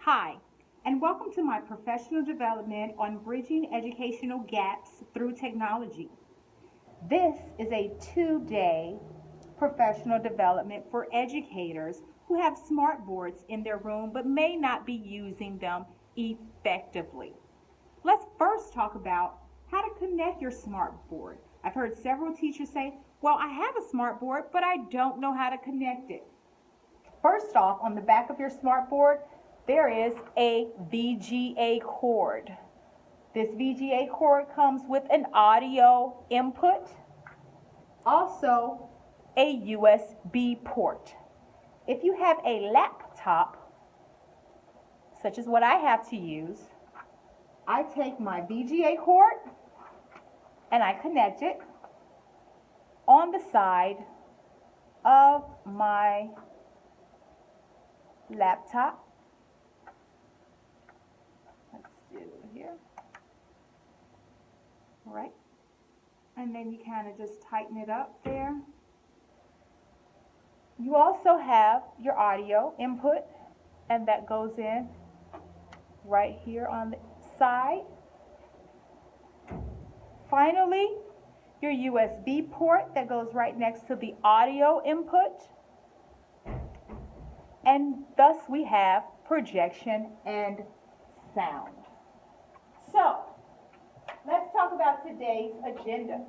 Hi, and welcome to my professional development on bridging educational gaps through technology. This is a 2-day professional development for educators who have smart boards in their room but may not be using them effectively. Let's first talk about how to connect your smart board. I've heard several teachers say, well, I have a smart board, but I don't know how to connect it. First off, on the back of your smart board, there is a VGA cord. This VGA cord comes with an audio input, also a USB port. If you have a laptop, such as what I have to use, I take my VGA cord and I connect it on the side of my laptop. Let's do it here. All right. And then you kind of just tighten it up there. You also have your audio input, and that goes in right here on the side. Finally, your USB port that goes right next to the audio input. And thus we have projection and sound. So, let's talk about today's agenda.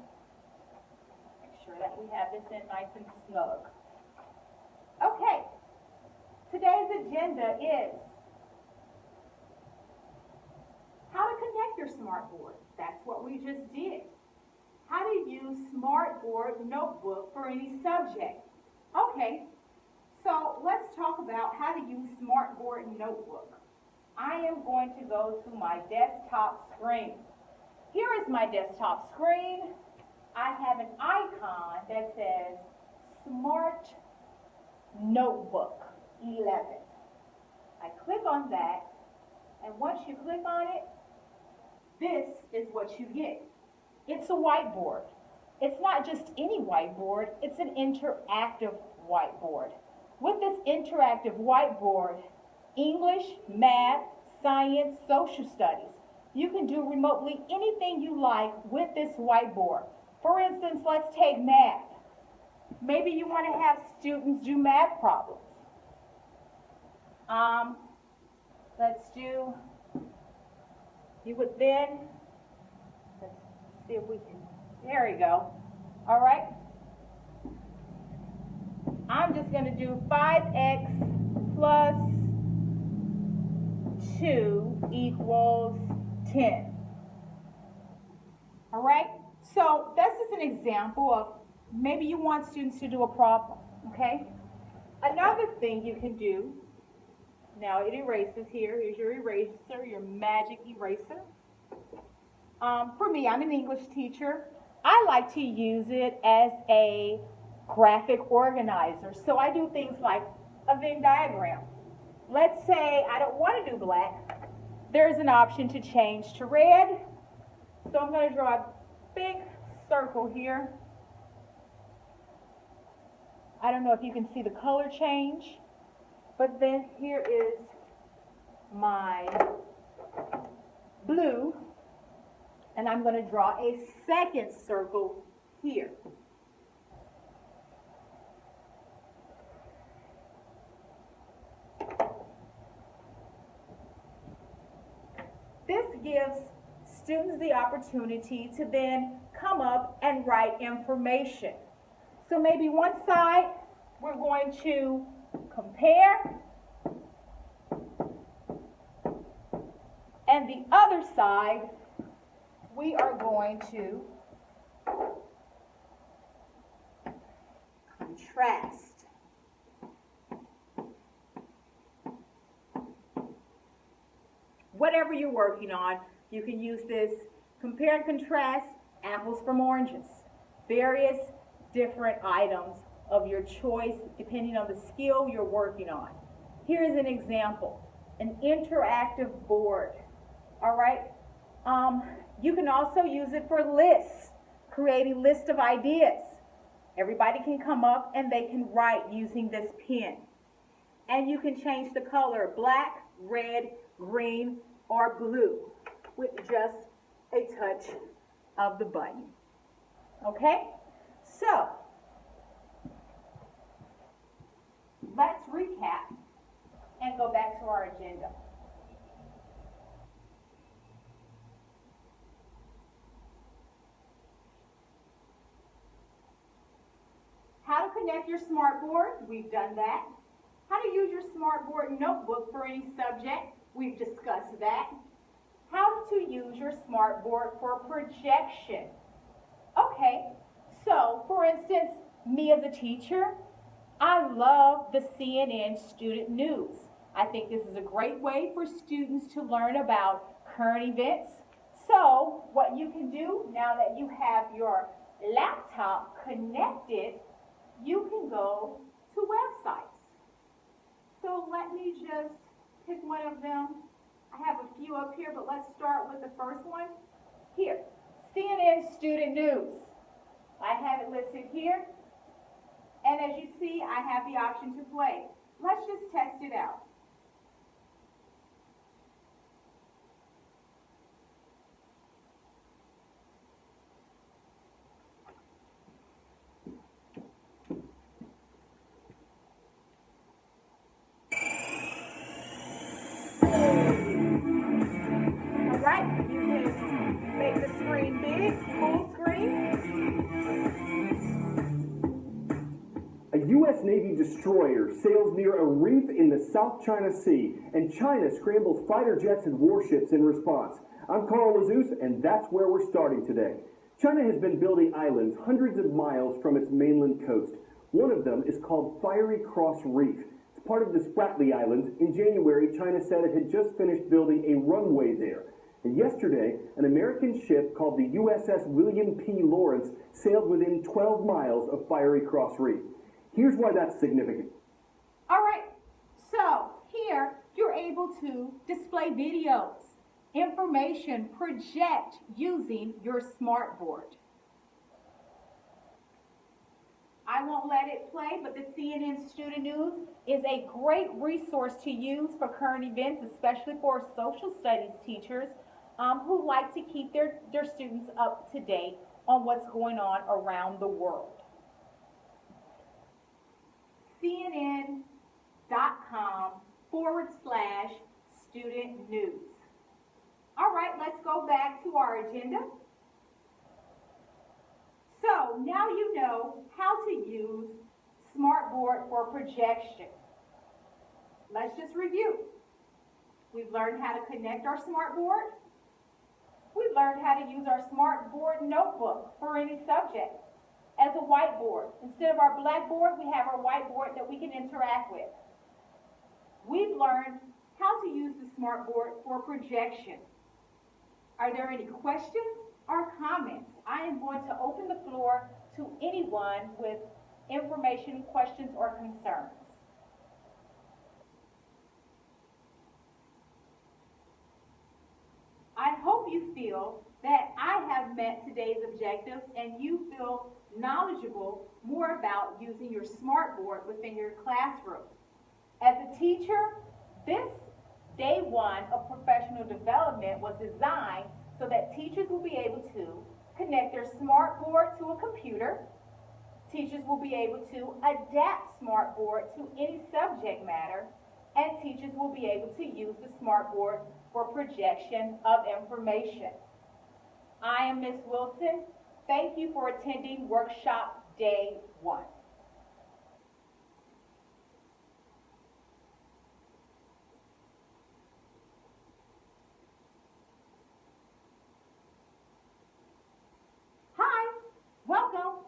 Make sure that we have this in nice and snug. Okay, today's agenda is how to connect your smartboard. That's what we just did. How to use Smartboard Notebook for any subject. Okay, so let's talk about how to use Smartboard Notebook. I am going to go to my desktop screen. Here is my desktop screen. I have an icon that says Smart Notebook 11. I click on that, and once you click on it, this is what you get. It's a whiteboard. It's not just any whiteboard, it's an interactive whiteboard. With this interactive whiteboard, English, math, science, social studies, you can do remotely anything you like with this whiteboard. For instance, let's take math. Maybe you want to have students do math problems. Let's do, you would then, let's see if we can, there we go. All right. I'm just going to do 5x plus 2 equals 10. All right. So that's just an example of maybe you want students to do a problem, okay? Another thing you can do, now it erases here. Here's your eraser, your magic eraser. For me, I'm an English teacher. I like to use it as a graphic organizer. So I do things like a Venn diagram. Let's say I don't want to do black. There's an option to change to red. So I'm going to draw a big circle here. I don't know if you can see the color change, but then here is my blue, and I'm going to draw a second circle here. This gives students the opportunity to then come up and write information. So maybe one side, we're going to compare, and the other side, we are going to contrast. Whatever you're working on, you can use this compare and contrast apples from oranges. Various different items of your choice depending on the skill you're working on. Here is an example, an interactive board. All right. You can also use it for lists, create a list of ideas. Everybody can come up and they can write using this pen. And you can change the color black red, green, or blue with just a touch of the button. Okay? So, let's recap and go back to our agenda. How to connect your smartboard, we've done that. How to use your smartboard notebook for any subject, we've discussed that. How to use your smartboard for projection. Okay, so for instance, me as a teacher, I love the CNN Student News. I think this is a great way for students to learn about current events. So what you can do now that you have your laptop connected, you can go to websites. So let me just pick one of them. I have a few up here, but let's start with the first one. Here, CNN Student News. I have it listed here. And as you see, I have the option to play. Let's just test it out. All right, you can make the screen big, full screen. A U.S. Navy destroyer sails near a reef in the South China Sea, and China scrambles fighter jets and warships in response. I'm Carl Lazus, and that's where we're starting today. China has been building islands hundreds of miles from its mainland coast. One of them is called Fiery Cross Reef. It's part of the Spratly Islands. In January, China said it had just finished building a runway there. And yesterday, an American ship called the USS William P. Lawrence sailed within 12 miles of Fiery Cross Reef. Here's why that's significant. All right, so here you're able to display videos, information, project using your smartboard. I won't let it play, but the CNN Student News is a great resource to use for current events, especially for social studies teachers who like to keep their students up to date on what's going on around the world. CNN.com/student news. All right, let's go back to our agenda. So now you know how to use Smartboard for projection. Let's just review. We've learned how to connect our Smartboard. We've learned how to use our Smartboard notebook for any subject as a whiteboard. Instead of our blackboard, we have our whiteboard that we can interact with. We've learned how to use the Smartboard for projection. Are there any questions or comments? I am going to open the floor to anyone with information, questions, or concerns. I hope you feel that I have met today's objectives and you feel knowledgeable more about using your smartboard within your classroom. As a teacher, this day one of professional development was designed so that teachers will be able to connect their smartboard to a computer. Teachers will be able to adapt smartboard to any subject matter, and teachers will be able to use the smartboard for projection of information. I am Ms. Wilson. Thank you for attending workshop day one. Hi, welcome.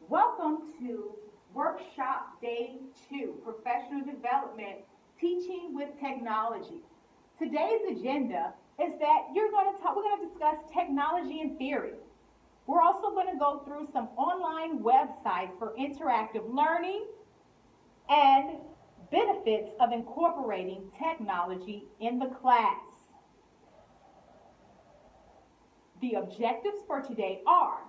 Welcome to workshop day two, professional development, teaching with technology. Today's agenda is that we're going to discuss technology and theory. We're also going to go through some online websites for interactive learning and benefits of incorporating technology in the class. The objectives for today are: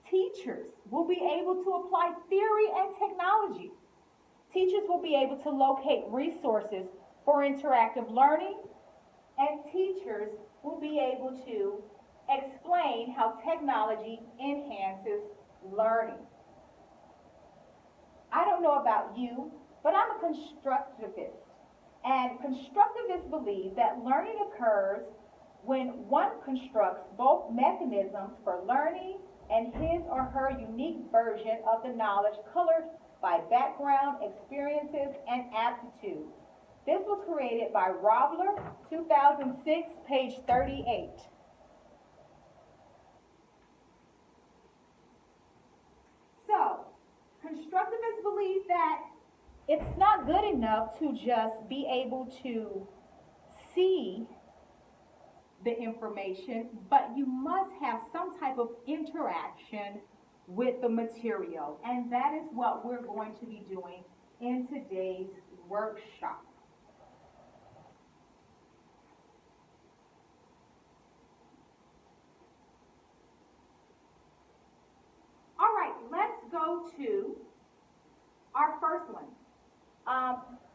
teachers will be able to apply theory and technology. Teachers will be able to locate resources for interactive learning, and teachers will be able to explain how technology enhances learning. I don't know about you, but I'm a constructivist. And constructivists believe that learning occurs when one constructs both mechanisms for learning and his or her unique version of the knowledge colored by background, experiences, and aptitudes. This was created by Robler, 2006, page 38. So, constructivists believe that it's not good enough to just be able to see the information, but you must have some type of interaction with the material. And that is what we're going to be doing in today's workshop. All right, let's go to our first one.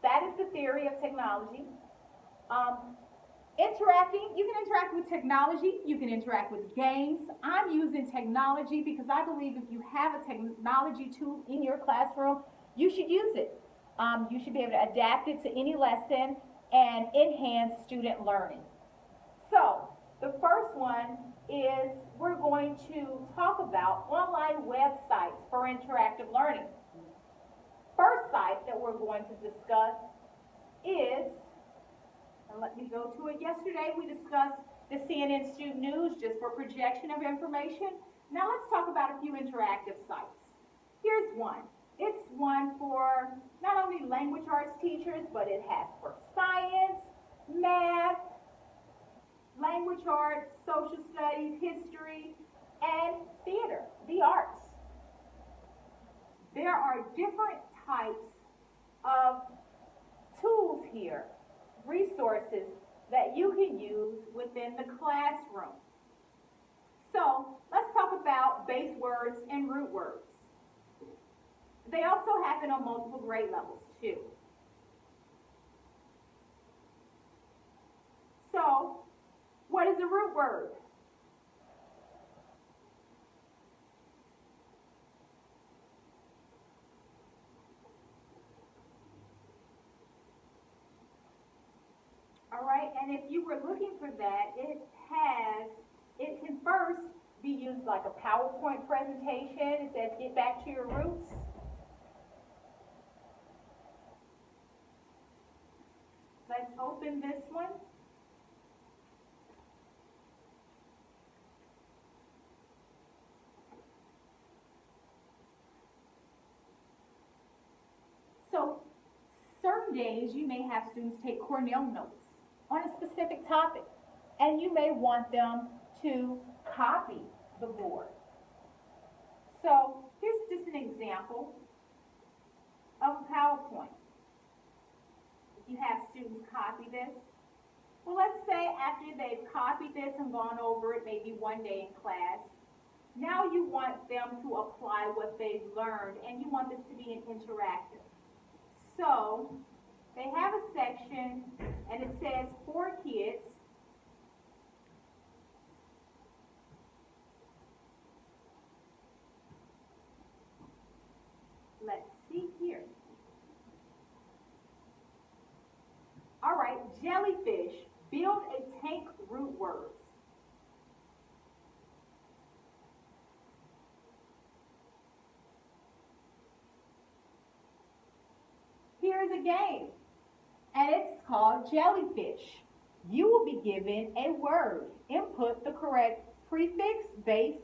That is the theory of technology. You can interact with technology, you can interact with games. I'm using technology because I believe if you have a technology tool in your classroom, you should use it. You should be able to adapt it to any lesson and enhance student learning. So, the first one is we're going to talk about online websites for interactive learning. First site that we're going to discuss is, and let me go to it. Yesterday we discussed the CNN Student News just for projection of information. Now let's talk about a few interactive sites. Here's one. It's one for not only language arts teachers, but it has for science, math, language arts, social studies, history, and theater, the arts. There are different types of tools here, resources that you can use within the classroom. So let's talk about base words and root words. They also happen on multiple grade levels too. So what is a root word? All right, and if you were looking for that, it can first be used like a PowerPoint presentation. It says get back to your roots. Let's open this one. So, certain days you may have students take Cornell notes on a specific topic, and you may want them to copy the board. So, here's just an example of a PowerPoint. If you have students copy this, well, let's say after they've copied this and gone over it maybe one day in class, now you want them to apply what they've learned, and you want this to be an interactive. So, they have a section, and it says for kids. Let's see here. All right, jellyfish, build a tank root words. Here's a game, and it's called Jellyfish. You will be given a word. Input the correct prefix, base,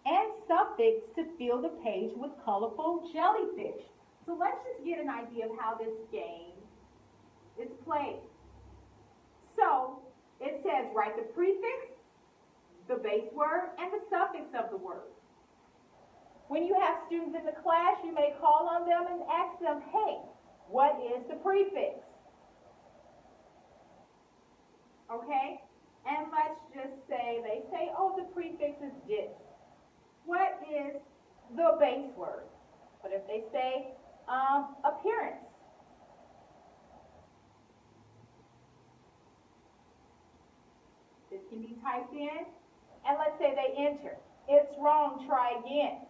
and suffix to fill the page with colorful jellyfish. So let's just get an idea of how this game is played. So it says write the prefix, the base word, and the suffix of the word. When you have students in the class, you may call on them and ask them, hey, what is the prefix? Okay? And let's just say, they say, oh, the prefix is this. What is the base word? But if they say appearance, can be typed in, and let's say they enter. It's wrong, try again.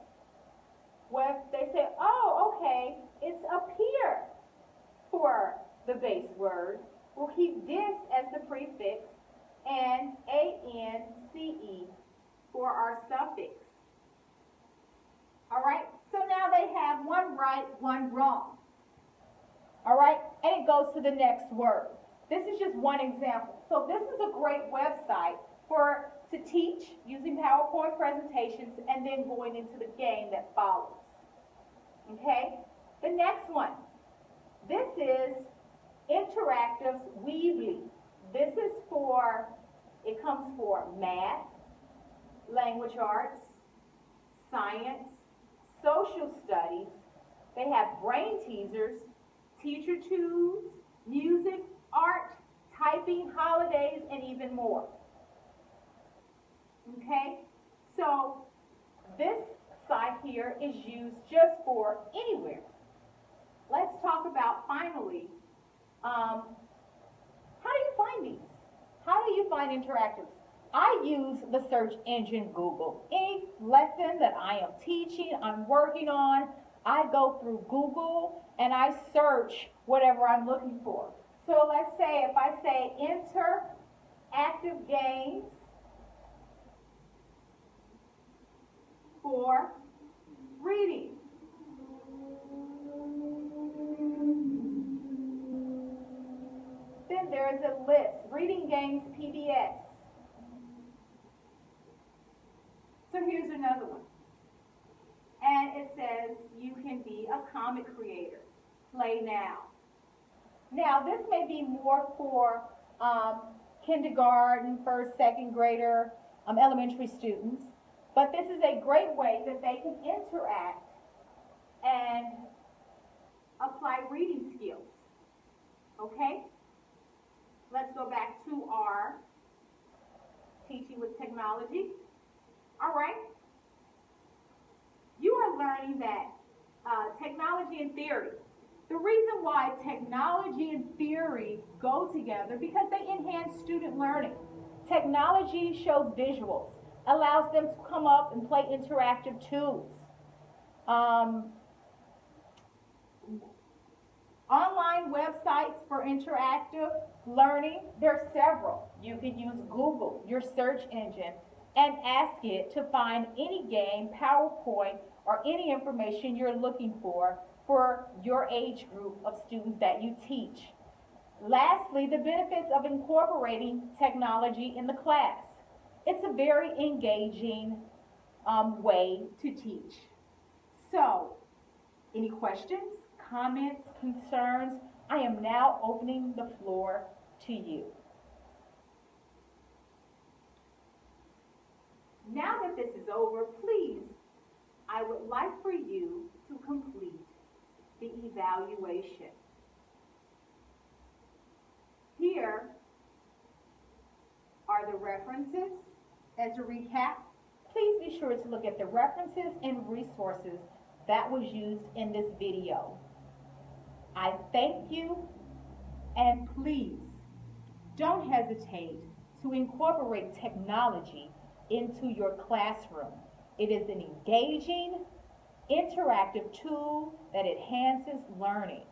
Well, they say, oh, okay, it's up here for the base word. We'll keep this as the prefix and ance for our suffix. All right, so now they have one right, one wrong. All right, and it goes to the next word. This is just one example. So this is a great website to teach using PowerPoint presentations and then going into the game that follows. Okay, the next one. This is Interactives Weebly. This is it comes for math, language arts, science, social studies. They have brain teasers, teacher tubes, music, art, typing, holidays, and even more. Okay, so this site here is used just for anywhere. Let's talk about finally, how do you find these? How do you find interactives? I use the search engine Google. Any lesson that I am teaching, I'm working on, I go through Google and I search whatever I'm looking for. So let's say if I say interactive games for reading. Then there is a list, Reading Games PBS. So here's another one. And it says you can be a comic creator. Play now. Now this may be more for kindergarten, first, second grader, elementary students. But this is a great way that they can interact and apply reading skills. Okay? Let's go back to our teaching with technology. All right? You are learning that technology and theory. The reason why technology and theory go together because they enhance student learning. Technology shows visuals, allows them to come up and play interactive tools. Online websites for interactive learning, there are several. You can use Google, your search engine, and ask it to find any game, PowerPoint, or any information you're looking for your age group of students that you teach. Lastly, the benefits of incorporating technology in the class. It's a very engaging way to teach. So, any questions, comments, concerns? I am now opening the floor to you. Now that this is over, please, I would like for you to complete the evaluation. Here are the references. As a recap, please be sure to look at the references and resources that was used in this video. I thank you, and please don't hesitate to incorporate technology into your classroom. It is an engaging, interactive tool that enhances learning.